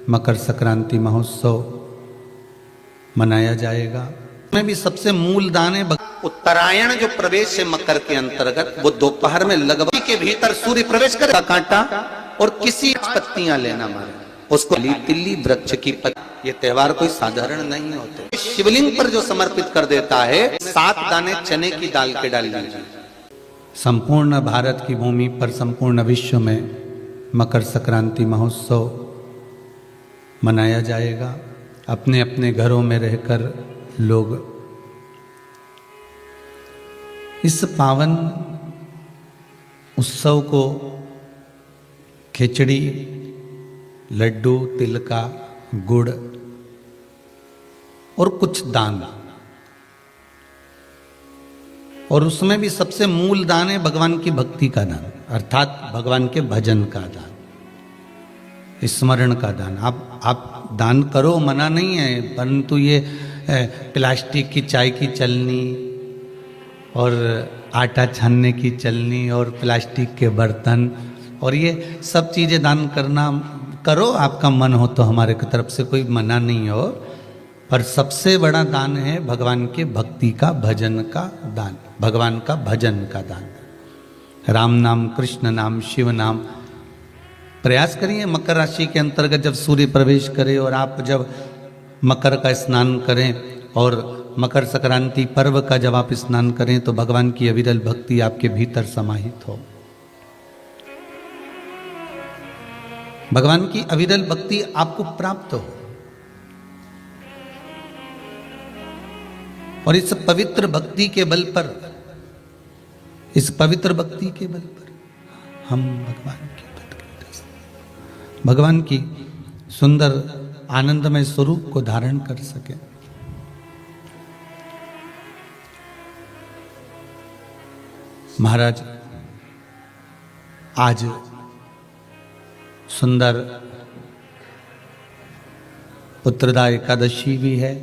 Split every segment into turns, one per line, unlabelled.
मकर संक्रांति महोत्सव मनाया जाएगा। में भी सबसे मूल दान है उत्तरायण जो प्रवेश है मकर के अंतर्गत, वो दोपहर में लगभग के भीतर सूर्य प्रवेश करेगा कांटा और किसी पत्तियां लेना मारे उसको तिल्ली वृक्ष की पत्ती। ये त्योहार कोई साधारण नहीं होते। शिवलिंग पर जो समर्पित कर देता है 7 दाने चने की दाल के डाल दीजिए। संपूर्ण भारत की भूमि पर, संपूर्ण विश्व में मकर संक्रांति महोत्सव मनाया जाएगा। अपने अपने घरों में रहकर लोग इस पावन उत्सव को खिचड़ी, लड्डू, तिल का, गुड़ और कुछ दान, और उसमें भी सबसे मूल दान है भगवान की भक्ति का दान, अर्थात भगवान के भजन का दान, स्मरण का दान। आप दान करो, मना नहीं है, परंतु ये प्लास्टिक की चाय की चलनी और आटा छानने की चलनी और प्लास्टिक के बर्तन और ये सब चीज़ें दान करना करो, आपका मन हो तो, हमारे की तरफ से कोई मना नहीं हो। पर सबसे बड़ा दान है भगवान के भक्ति का, भजन का दान, भगवान का भजन का दान। राम नाम, कृष्ण नाम, शिव नाम। प्रयास करिए मकर राशि के अंतर्गत जब सूर्य प्रवेश करे और आप जब मकर का स्नान करें और मकर संक्रांति पर्व का जब आप स्नान करें तो भगवान की अविरल भक्ति आपके भीतर समाहित हो। भगवान की अविरल भक्ति आपको प्राप्त हो और इस पवित्र भक्ति के बल पर, इस पवित्र भक्ति के बल पर हम भगवान की सुंदर आनंदमय स्वरूप को धारण कर सके। महाराज, आज सुंदर पुत्रदा एकादशी भी है।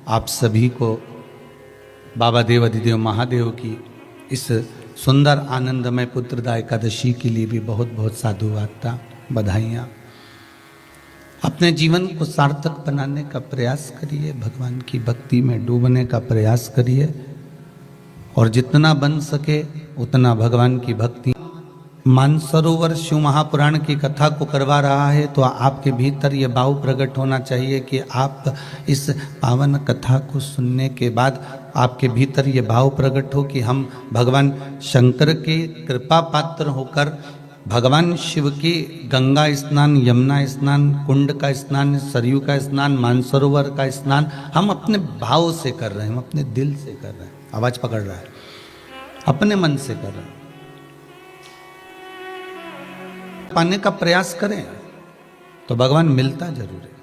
आप सभी को बाबा देव अधिदेव महादेव की इस सुंदर आनंदमय पुत्रदा एकादशी के लिए भी बहुत बहुत साधुवाद, बधाइयाँ। अपने जीवन को सार्थक बनाने का प्रयास करिए, भगवान की भक्ति में डूबने का प्रयास करिए और जितना बन सके उतना भगवान की भक्ति। मानसरोवर शिव महापुराण की कथा को करवा रहा है तो आपके भीतर ये भाव प्रकट होना चाहिए कि आप इस पावन कथा को सुनने के बाद आपके भीतर ये भाव प्रकट हो कि हम भगवान शंकर के कृपा पात्र होकर भगवान शिव की गंगा स्नान, यमुना स्नान, कुंड का स्नान, सरयू का स्नान, मानसरोवर का स्नान हम अपने भाव से कर रहे हैं, हम अपने दिल से कर रहे हैं। आवाज पकड़ रहा है, अपने मन से कर रहे हैं। पाने का प्रयास करें तो भगवान मिलता जरूर है।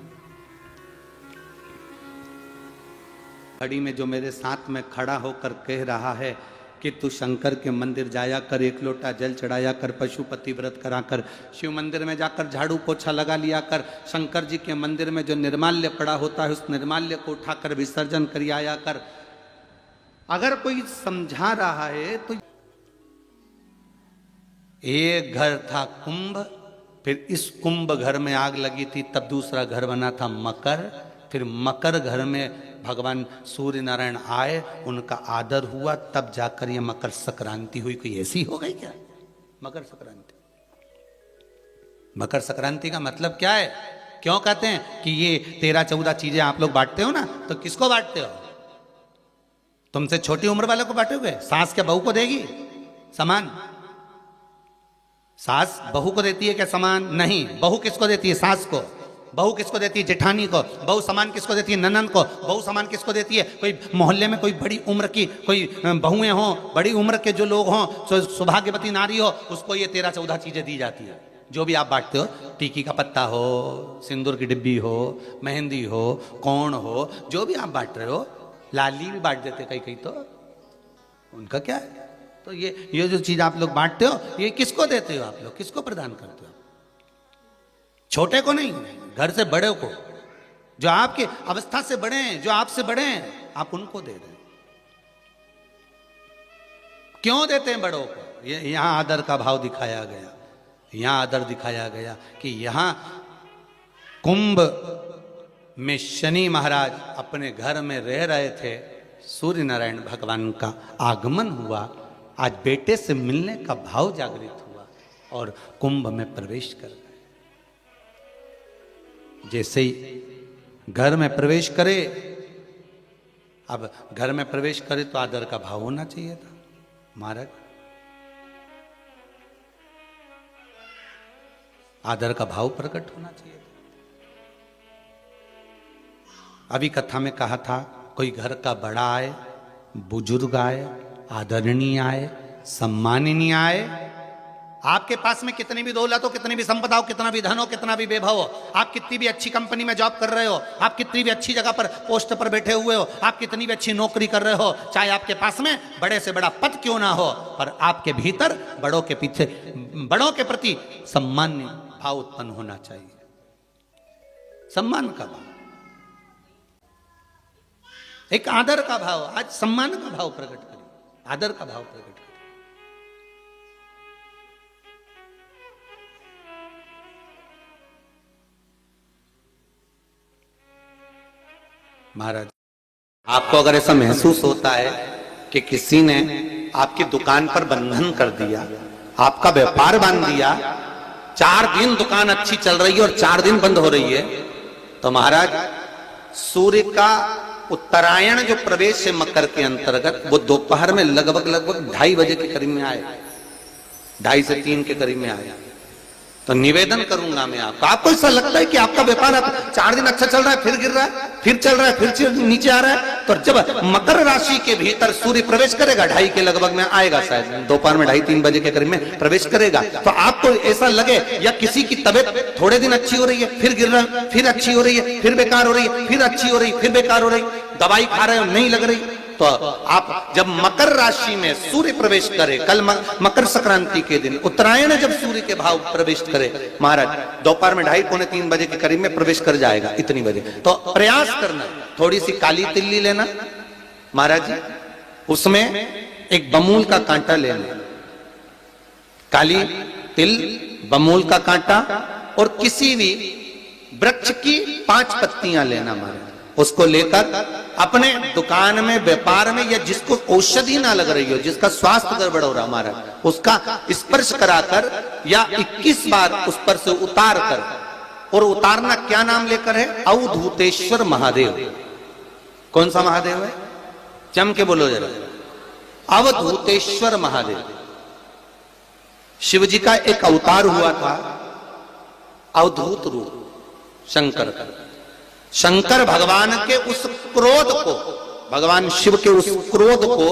खड़ी में जो मेरे साथ में खड़ा होकर कह रहा है कि तू शंकर के मंदिर जाया कर, 1 लोटा जल चढ़ाया कर, पशुपति व्रत करा कर, शिव मंदिर में जाकर झाड़ू पोछा लगा लिया कर, शंकर जी के मंदिर में जो निर्माल्य पड़ा होता है उस निर्माल्य को उठाकर विसर्जन कर आया कर। अगर कोई समझा रहा है तो एक घर था कुंभ, फिर इस कुंभ घर में आग लगी थी, तब दूसरा घर बना था मकर, फिर मकर घर में भगवान सूर्य नारायण आए, उनका आदर हुआ, तब जाकर ये मकर संक्रांति हुई। कोई ऐसी हो गई क्या मकर संक्रांति? मकर संक्रांति का मतलब क्या है? क्यों कहते हैं कि ये 13-14 चीजें आप लोग बांटते हो ना, तो किसको बांटते हो? तुमसे छोटी उम्र वाले को बांटोगे? सास क्या बहू को देगी सामान? सास बहू को देती है क्या सामान? नहीं। बहू किसको देती है? सास को। बहू किसको देती है? जेठानी को। बहू सामान किसको देती है? ननन को। बहू सामान किसको देती है? कोई मोहल्ले में कोई बड़ी उम्र की कोई बहुएं हो, बड़ी उम्र के जो लोग हों, सौभाग्यवती नारी हो, उसको ये 13-14 चीजें दी जाती है। जो भी आप बांटते हो, टीकी का पत्ता हो, सिंदूर की डिब्बी हो, मेहंदी हो, कौन हो, जो भी आप बांट रहे हो, लाली भी बांट देते कई कई, तो उनका क्या है? तो ये जो चीज आप लोग बांटते हो, ये किसको देते हो आप लोग? किसको प्रदान करते हो? छोटे को नहीं, घर से बड़े को, जो आपके अवस्था से बड़े हैं, जो आपसे बड़े हैं, आप उनको दे रहे हैं। क्यों देते हैं बड़ों को? यहां आदर का भाव दिखाया गया, यहां आदर दिखाया गया कि यहां कुंभ में शनि महाराज अपने घर में रह रहे थे, सूर्य नारायण भगवान का आगमन हुआ। आज बेटे से मिलने का भाव जागृत हुआ और कुंभ में प्रवेश कर गए। जैसे ही घर में प्रवेश करे, अब घर में प्रवेश करे तो आदर का भाव होना चाहिए था महाराज, आदर का भाव प्रकट होना चाहिए था। अभी कथा में कहा था, कोई घर का बड़ा आए, बुजुर्ग आए, आदरणीय आए, सम्माननीय आए, आपके पास में कितनी भी दौलत हो, कितनी भी संपदा हो, कितना भी धन हो, कितना भी वैभव हो, आप कितनी भी अच्छी कंपनी में जॉब कर रहे हो, आप कितनी भी अच्छी जगह पर पोस्ट पर बैठे हुए हो, आप कितनी भी अच्छी नौकरी कर रहे हो, चाहे आपके पास में बड़े से बड़ा पद क्यों ना हो, पर आपके भीतर बड़ों के पीछे, बड़ों के प्रति सम्मान भाव उत्पन्न होना चाहिए। सम्मान का भाव, एक आदर का भाव। आज सम्मान का भाव प्रकट करें, आदर का भाव प्रकट करें। महाराज, आपको अगर ऐसा महसूस होता है कि किसी ने आपकी दुकान पर बंधन कर दिया, आपका व्यापार बांध दिया, 4 दिन दुकान अच्छी चल रही है और 4 दिन बंद हो रही है, तो महाराज सूर्य का उत्तरायण जो प्रवेश है मकर के अंतर्गत, वो दोपहर में लगभग 2:30 बजे के करीब में आए, 2:30 से 3 के करीब में आया। तो निवेदन करूंगा मैं आपको ऐसा लगता है कि आपका व्यापार 4 दिन अच्छा चल रहा है, फिर गिर रहा है, फिर चल रहा है, फिर नीचे आ रहा है, तो जब मकर राशि के भीतर सूर्य प्रवेश करेगा, 2:30 के लगभग में आएगा, शायद दोपहर में 2:30-3 बजे के करीब में प्रवेश करेगा, तो आपको ऐसा लगे या किसी की तबियत थोड़े दिन अच्छी हो रही है, फिर गिर रहा है, फिर अच्छी हो रही है, फिर बेकार हो रही है, फिर अच्छी हो रही है, फिर बेकार हो रही, दवाई खा रहे हो नहीं लग रही, तो आप जब मकर राशि में सूर्य प्रवेश करे, कल मकर संक्रांति के दिन उत्तरायण जब सूर्य के भाव प्रवेश करे महाराज, दोपहर में 2:30-3 बजे के करीब में प्रवेश कर जाएगा, इतनी बजे, तो प्रयास करना, थोड़ी सी काली तिल्ली लेना महाराज जी, उसमें एक बमूल का कांटा लेना, काली तिल, बमूल का कांटा और किसी भी वृक्ष की 5 पत्तियां लेना महाराज, उसको लेकर अपने दुकान में, व्यापार में, या जिसको औषधि ना लग रही हो, जिसका स्वास्थ्य गड़बड़ हो रहा महाराज, उसका स्पर्श कराकर या 21 बार उस पर से उतार कर, और उतारना क्या नाम लेकर है? अवधूतेश्वर महादेव। कौन सा महादेव है? चम के बोलो जरा, अवधूतेश्वर महादेव। शिव जी का एक अवतार हुआ था, अवधूत रूप शंकर का। शंकर भगवान के उस क्रोध को, भगवान शिव के उस क्रोध को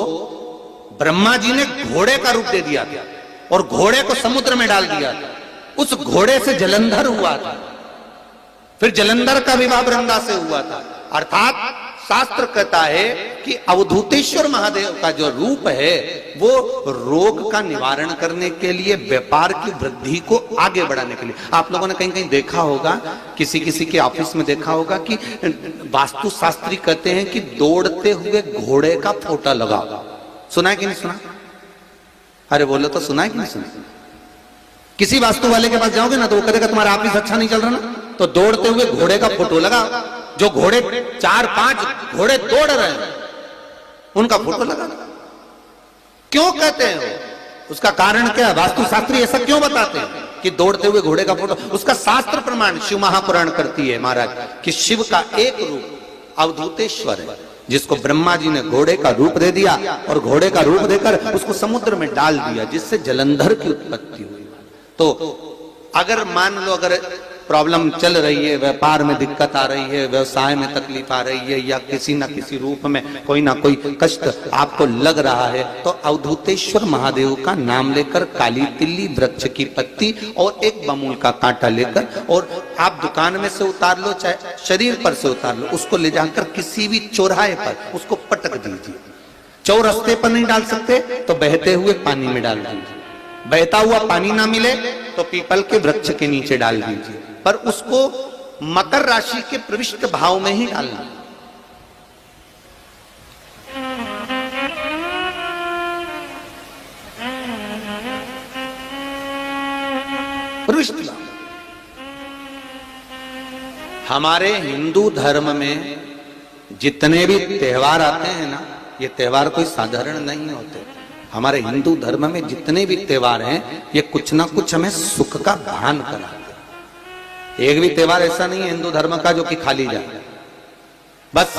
ब्रह्मा जी ने घोड़े का रूप दे दिया था और घोड़े को समुद्र में डाल दिया था। उस घोड़े से जलंधर हुआ था, फिर जलंधर का विवाह वृंदा से हुआ था। अर्थात शास्त्र कहता है कि अवधूतेश्वर महादेव का जो रूप है वो रोग का निवारण करने के लिए, व्यापार की वृद्धि को आगे बढ़ाने के लिए। आप लोगों ने कहीं कहीं देखा होगा, किसी किसी के ऑफिस में देखा होगा कि वास्तु शास्त्री कहते हैं कि दौड़ते हुए घोड़े का फोटो लगाओ। सुना है कि नहीं सुना? अरे बोलो तो, सुना है कि नहीं सुना? किसी वास्तु वाले के पास जाओगे ना तो वो कहेगा तुम्हारा ऑफिस अच्छा नहीं चल रहा ना, तो दौड़ते हुए घोड़े का फोटो लगाओ। जो घोड़े 4-5 घोड़े दौड़ रहे हैं उनका फोटो लगा। क्यों कहते हैं वो? उसका कारण क्या है? वास्तु शास्त्री ऐसा क्यों बताते हैं कि दौड़ते हुए घोड़े का फोटो? उसका शास्त्र प्रमाण शिव महापुराण करती है महाराज कि शिव का एक रूप अवधूतेश्वर है, जिसको ब्रह्मा जी ने घोड़े का रूप दे दिया और घोड़े का रूप देकर उसको समुद्र में डाल दिया, जिससे जलंधर की उत्पत्ति हुई। तो अगर मान लो, अगर प्रॉब्लम चल रही है, व्यापार में दिक्कत आ रही है, व्यवसाय में तकलीफ आ रही है, या किसी ना किसी रूप में कोई ना कोई कष्ट आपको लग रहा है, तो अवधूतेश्वर महादेव का नाम लेकर काली तिल्ली, वृक्ष की पत्ती और एक बमूल का कांटा लेकर, और आप दुकान में से उतार लो, चाहे शरीर पर से उतार लो, उसको ले जाकर किसी भी चौराहे पर उसको पटक दीजिए। चौरस्ते पर नहीं डाल सकते तो बहते हुए पानी में डाल दीजिए। बहता हुआ पानी ना मिले तो पीपल के वृक्ष के नीचे डाल दीजिए, पर उसको मकर राशि के प्रविष्ट भाव में ही डालना। प्रविष्ट भाव। हमारे हिंदू धर्म में जितने भी त्योहार आते हैं ना, ये त्योहार कोई साधारण नहीं होते। हमारे हिंदू धर्म में जितने भी त्योहार हैं, ये कुछ ना कुछ हमें सुख का भान कराते। एक भी त्योहार ऐसा नहीं है हिंदू धर्म का जो कि खाली जाए। बस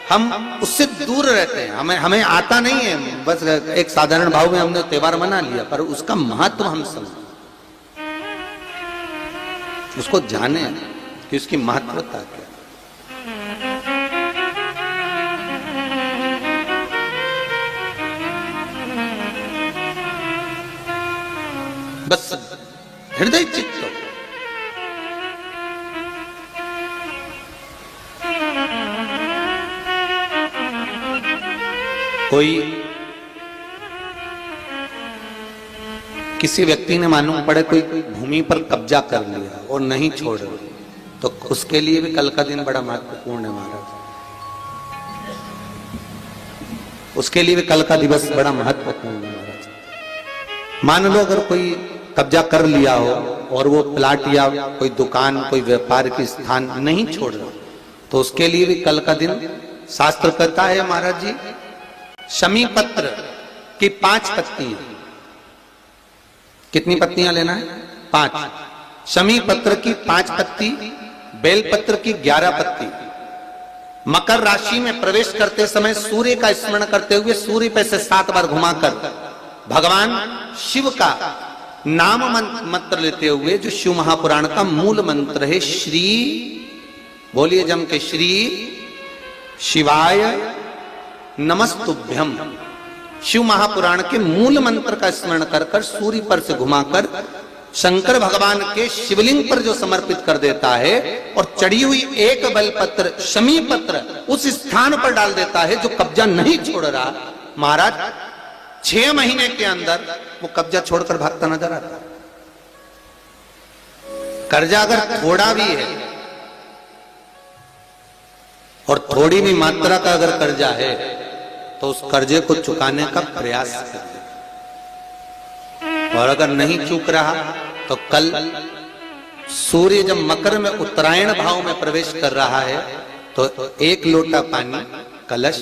हम उससे दूर रहते हैं, हमें आता नहीं है। बस एक साधारण भाव में हमने त्योहार मना लिया, पर उसका महत्व हम समझें, उसको जाने कि उसकी महत्वता क्या। बस हृदय चित्त कोई किसी व्यक्ति ने मालूम पड़े कोई भूमि पर कब्जा कर लिया और नहीं छोड़ रहे, तो उसके लिए भी कल का दिन बड़ा महत्वपूर्ण है महाराज। उसके लिए भी कल का दिवस बड़ा महत्वपूर्ण है महाराज। मान लो अगर कोई कब्जा कर लिया हो और वो प्लाट या कोई दुकान, कोई व्यापार की स्थान नहीं छोड़ रहा, तो उसके लिए भी कल का दिन शास्त्र कहता है महाराज जी, शमी पत्र की 5 पत्तियां। कितनी पत्तियां लेना है? 5। शमी पत्र की 5 पत्ती, बेल पत्र की 11 पत्ती। मकर राशि में प्रवेश करते समय सूर्य का स्मरण करते हुए सूर्य पे से 7 बार घुमाकर भगवान शिव का नाम मंत्र लेते हुए, जो शिव महापुराण का मूल मंत्र है, श्री, बोलिए जम के, श्री शिवाय नमस्तुभ्यम। शिव महापुराण के मूल मंत्र का स्मरण कर कर सूर्य पर से घुमाकर शंकर भगवान के शिवलिंग पर जो समर्पित कर देता है और चढ़ी हुई एक बेलपत्र शमी पत्र उस स्थान पर डाल देता है जो कब्जा नहीं छोड़ रहा, महाराज 6 महीने के अंदर वो कब्जा छोड़कर भागता नजर आता। कर्जा अगर थोड़ा भी है और थोड़ी भी मात्रा का अगर कर्जा है, तो उस कर्जे को चुकाने का प्रयास करें। और अगर नहीं चूक रहा, तो कल सूर्य जब मकर में उत्तरायण भाव में प्रवेश कर रहा है, तो 1 लोटा पानी कलश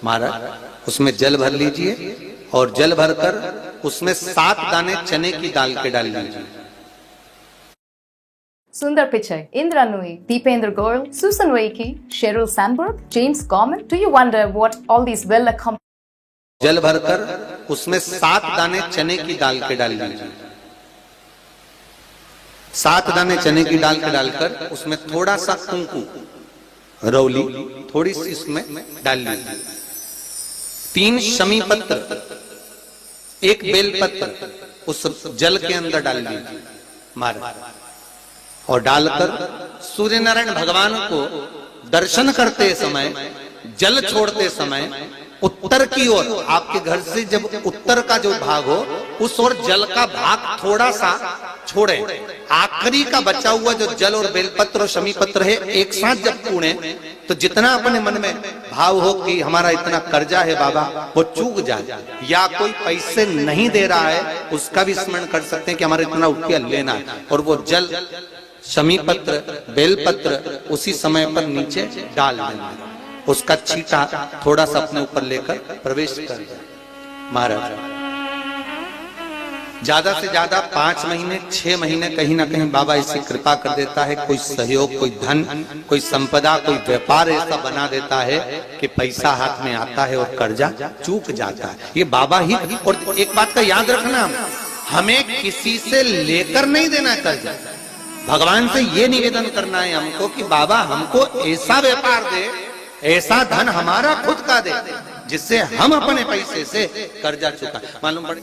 महाराज उसमें जल भर लीजिए और जल भरकर उसमें 7 दाने चने की दाल के डाल लीजिए।
Sundar Pichai, Indra Nui, Deependra Goyal, Susan Waiki, Sheryl Sandberg, James Gorman. Do you wonder what all these well accomplished?
जल भरकर उसमें 7 दाने चने की दाल के डाल लीजिए। 7 दाने चने की दाल के डालकर उसमें थोड़ा सा कुंकू, रौली थोड़ी सी इसमें डाल लीजिए। 3 शमी पत्र, 1 बेल पत्र उस जल के अंदर डाल लीजिए महाराज, और डालकर सूर्य नारायण भगवान को दर्शन करते समय, जल छोड़ते समय उत्तर की ओर, आपके घर से जब उत्तर का जो भाग हो उस ओर जल का भाग थोड़ा सा छोड़े। आखिरी का बचा हुआ जो जल और बेलपत्र और शमी पत्र है एक साथ जब पूणे, तो जितना अपने मन में भाव हो कि हमारा इतना कर्जा है बाबा, वो चूक जाए, या कोई पैसे नहीं दे रहा है उसका भी स्मरण कर सकते हैं कि हमारा इतना रुपया लेना है, और वो जल शमी पत्र बेलपत्र उसी समय पर नीचे डाल देना, उसका छींटा थोड़ा सा अपने ऊपर लेकर प्रवेश कर जाए महाराज। ज्यादा से ज्यादा 5 महीने 6 महीने कहीं ना कहीं बाबा ऐसी कृपा कर देता है, कोई सहयोग, कोई धन, कोई संपदा, कोई व्यापार ऐसा बना देता है कि पैसा हाथ में आता है और कर्जा चूक जाता है। ये बाबा ही। और एक बात का याद रखना, हमें किसी से लेकर नहीं देना कर्जा, भगवान से ये निवेदन करना है हमको कि बाबा हमको ऐसा व्यापार दे, ऐसा धन हमारा खुद का दे, जिससे हम अपने पैसे से कर्जा चुका। मालूम पड़े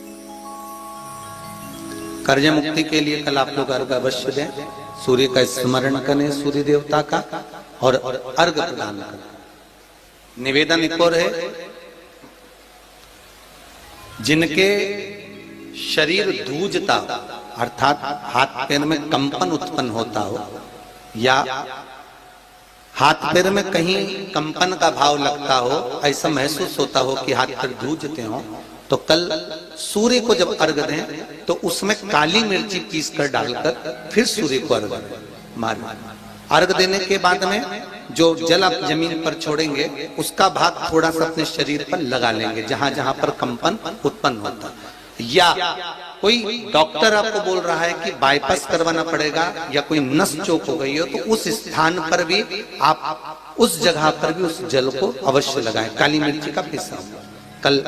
कर्ज मुक्ति के लिए कल आप लोग अर्घ अवश्य दें, सूर्य का स्मरण करें, सूर्य देवता का, और अर्घ प्रदान करें। निवेदन एक और है, जिनके शरीर धूजता अर्थात हाथ पैर में कंपन उत्पन्न होता हो, या हाथ पैर में कहीं कंपन का भाव लगता हो, ऐसा महसूस होता हो कि हाथ पैर धूजते हो, तो कल सूर्य को जब अर्घ दें तो उसमें काली मिर्ची पीस कर डालकर फिर सूर्य को अर्घ मारें। अर्घ देने के बाद में जो जल आप जमीन पर छोड़ेंगे उसका भाग थोड़ा सा अपने शरीर पर लगा लेंगे, जहां जहां पर कंपन उत्पन्न होता है। या कोई डॉक्टर आपको बोल रहा है कि बाईपास करवाना पड़ेगा या कोई नस चोक हो गई हो, तो उस स्थान पर भी आप उस जगह पर भी उस जल को अवश्य लगाएं। काली मिर्ची का पिसा हुआ। कल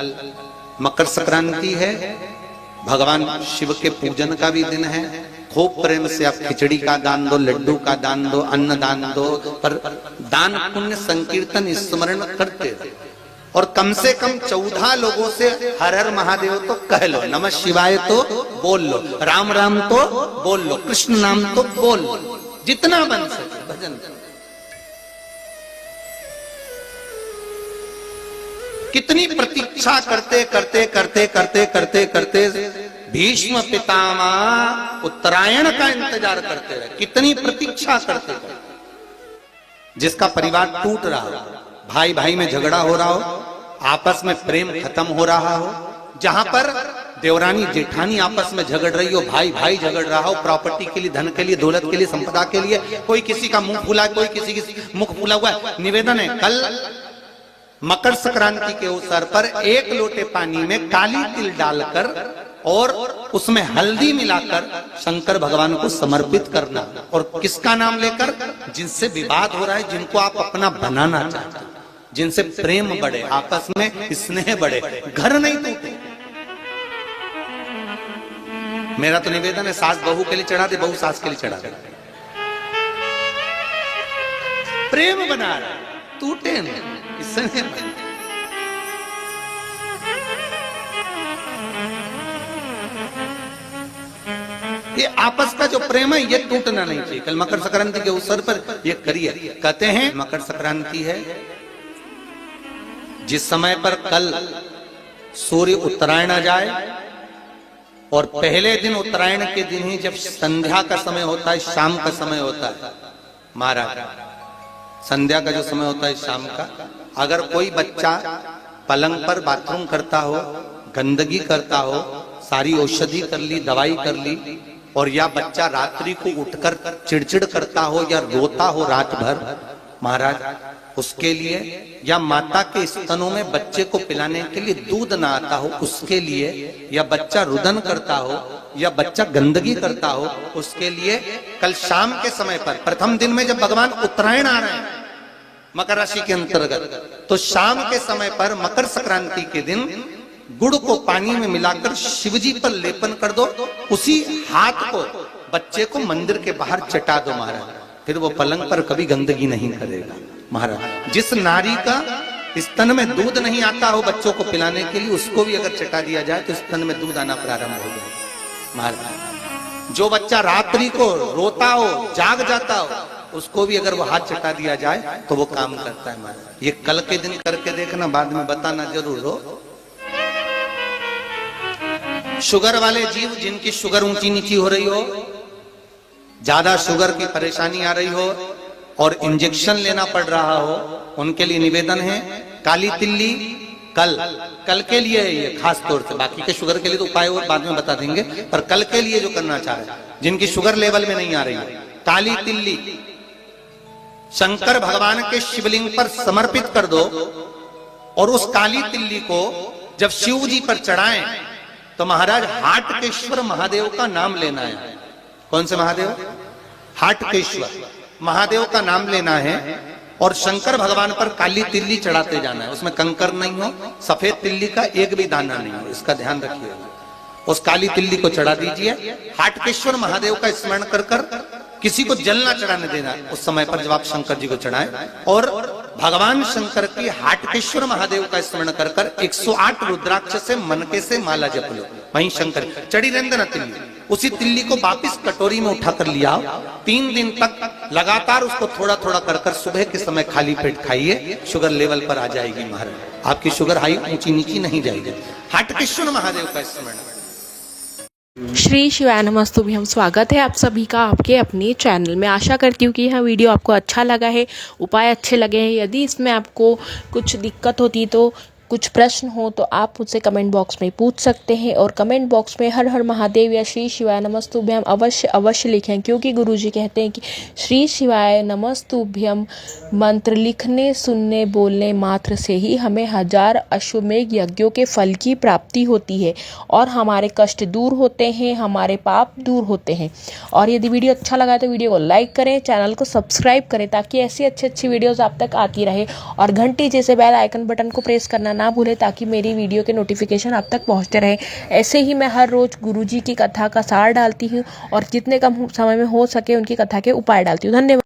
मकर संक्रांति है, भगवान शिव के पूजन का भी दिन है। खूब प्रेम से आप खिचड़ी का दान दो, लड्डू का दान दो, अन्न दान दो, पर दान पुण्य संकीर्तन स्मरण करते रहो। और कम से कम 14 लोगों से हर हर महादेव तो कह लो, नमः शिवाय तो बोल लो, राम राम तो बोल लो, कृष्ण नाम तो बोल लो, जितना बन सके भजन। कितनी प्रतीक्षा करते करते करते करते करते करते भीष्म पितामह उत्तरायण का इंतजार करते रहे। कितनी प्रतीक्षा करते करते, जिसका परिवार टूट रहा हो, भाई भाई में झगड़ा हो रहा हो, आपस में प्रेम खत्म हो रहा हो, जहां पर देवरानी जेठानी आपस में झगड़ रही हो, भाई भाई झगड़ रहा हो, प्रॉपर्टी के लिए, धन के लिए, दौलत के लिए, संपदा के लिए, कोई किसी का मुंह फूला, कोई किसी की मुख फूला हुआ है। निवेदन है, कल मकर संक्रांति के अवसर पर 1 लोटे पानी में काली तिल डालकर और उसमें हल्दी मिलाकर शंकर भगवान को समर्पित करना। और किसका नाम लेकर? जिनसे विवाद हो रहा है, जिनको आप अपना बनाना चाहते हैं, जिनसे प्रेम बढ़े, आपस में स्नेह बढ़े, घर नहीं टूटे। मेरा तो निवेदन है, सास बहू के लिए चढ़ा दे, बहू सास के लिए चढ़ा दे। प्रेम बना रहा, टूटे नहीं, स्नेह बढ़े। ये आपस का जो प्रेम है ये टूटना नहीं चाहिए। कल मकर संक्रांति के अवसर पर ये करिए। कहते हैं मकर संक्रांति है जिस समय पर कल सूर्य उत्तरायण आ जाए, और पहले दिन उत्तरायण के दिन ही जब संध्या का समय होता है, शाम का समय होता है महाराज, संध्या का जो समय होता है शाम का, अगर कोई बच्चा पलंग पर बाथरूम करता हो, गंदगी करता हो, सारी औषधि कर ली, दवाई कर ली, और या बच्चा रात्रि को उठकर चिड़चिड़ करता हो या रोता हो रात भर महाराज, उसके लिए, या माता के स्तनों में बच्चे को पिलाने के लिए दूध ना आता हो उसके लिए, या बच्चा रुदन करता हो, या बच्चा गंदगी करता हो, उसके लिए कल शाम के समय पर, प्रथम दिन में जब भगवान उत्तरायण आ रहे हैं मकर राशि के अंतर्गत, तो शाम के समय पर मकर संक्रांति के दिन गुड़ को पानी में मिलाकर शिवजी पर लेपन कर दो। उसी हाथ को बच्चे को मंदिर के बाहर चटा दो महाराज, फिर वो पलंग पर कभी गंदगी नहीं करेगा महाराज। जिस नारी का स्तन में दूध नहीं आता हो बच्चों को पिलाने के लिए, उसको भी अगर चटा दिया जाए तो स्तन में दूध आना प्रारंभ हो जाए महाराज। जो बच्चा रात्रि को रोता हो, जाग जाता हो, उसको भी अगर वो हाथ चटा दिया जाए तो वो काम करता है महाराज। ये कल के दिन करके देखना, बाद में बताना जरूर हो। शुगर वाले जीव, जिनकी शुगर ऊंची नीची हो रही हो, ज्यादा शुगर की परेशानी आ रही हो और इंजेक्शन लेना पड़ रहा हो, उनके लिए निवेदन है, काली तिल्ली कल के लिए है ये खास तौर से, बाकी के शुगर के लिए तो उपाय और बाद में बता देंगे, पर कल के लिए जो करना चाह रहे, जिनकी शुगर लेवल में नहीं आ रही है, काली तिल्ली शंकर भगवान के शिवलिंग पर समर्पित कर दो। और उस काली तिल्ली को जब शिव जी पर चढ़ाएं तो महाराज हाटकेश्वर महादेव का नाम लेना है। कौन से महादेव? हाटकेश्वर महादेव का नाम लेना है, और शंकर भगवान पर काली तिल्ली चढ़ाते जाना है। उसमें कंकर नहीं हो, सफेद तिल्ली का एक भी दाना नहीं हो, इसका ध्यान रखिएगा। उस काली तिल्ली को चढ़ा दीजिए। हाटकेश्वर महादेव का स्मरण कर कर किसी को जल ना चढ़ाने देना उस समय पर जब आप शंकर जी को चढ़ाएं, और भगवान शंकर की हाटकेश्वर महादेव का स्मरण कर कर 108 रुद्राक्ष से मनके से माला जप लो। वहीं शंकर चढ़ी रहने ना तिल्ली, उसी तिल्ली को वापिस कटोरी में उठाकर लिया। 3 दिन तक लगातार उसको थोड़ा थोड़ा कर कर सुबह के समय खाली पेट खाइए, शुगर लेवल पर आ जाएगी महाराज, आपकी शुगर हाई ऊंची नीची नहीं जाएगी। हाटकेश्वर महादेव का स्मरण।
श्री शिवाय नमस्तुभ्यं। स्वागत है आप सभी का आपके अपने चैनल में। आशा करती हूँ कि यह वीडियो आपको अच्छा लगा है, उपाय अच्छे लगे हैं। यदि इसमें आपको कुछ दिक्कत होती तो कुछ प्रश्न हो तो आप मुझसे कमेंट बॉक्स में पूछ सकते हैं और कमेंट बॉक्स में हर हर महादेव या श्री शिवाय नमस्तुभ्यम अवश्य अवश्य लिखें, क्योंकि गुरुजी कहते हैं कि श्री शिवाय नमस्तुभ्यम मंत्र लिखने, सुनने, बोलने मात्र से ही हमें 1000 अश्वमेघ यज्ञों के फल की प्राप्ति होती है और हमारे कष्ट दूर होते हैं, हमारे पाप दूर होते हैं। और यदि वीडियो अच्छा लगा तो वीडियो को लाइक करें, चैनल को सब्सक्राइब करें ताकि ऐसी अच्छी वीडियोज़ आप तक आती रहे, और घंटी जैसे बेल आइकन बटन को प्रेस करना ना भूलें ताकि मेरी वीडियो के नोटिफिकेशन आप तक पहुंचते रहे। ऐसे ही मैं हर रोज़ गुरुजी की कथा का सार डालती हूँ और जितने कम समय में हो सके उनकी कथा के उपाय डालती हूँ। धन्यवाद।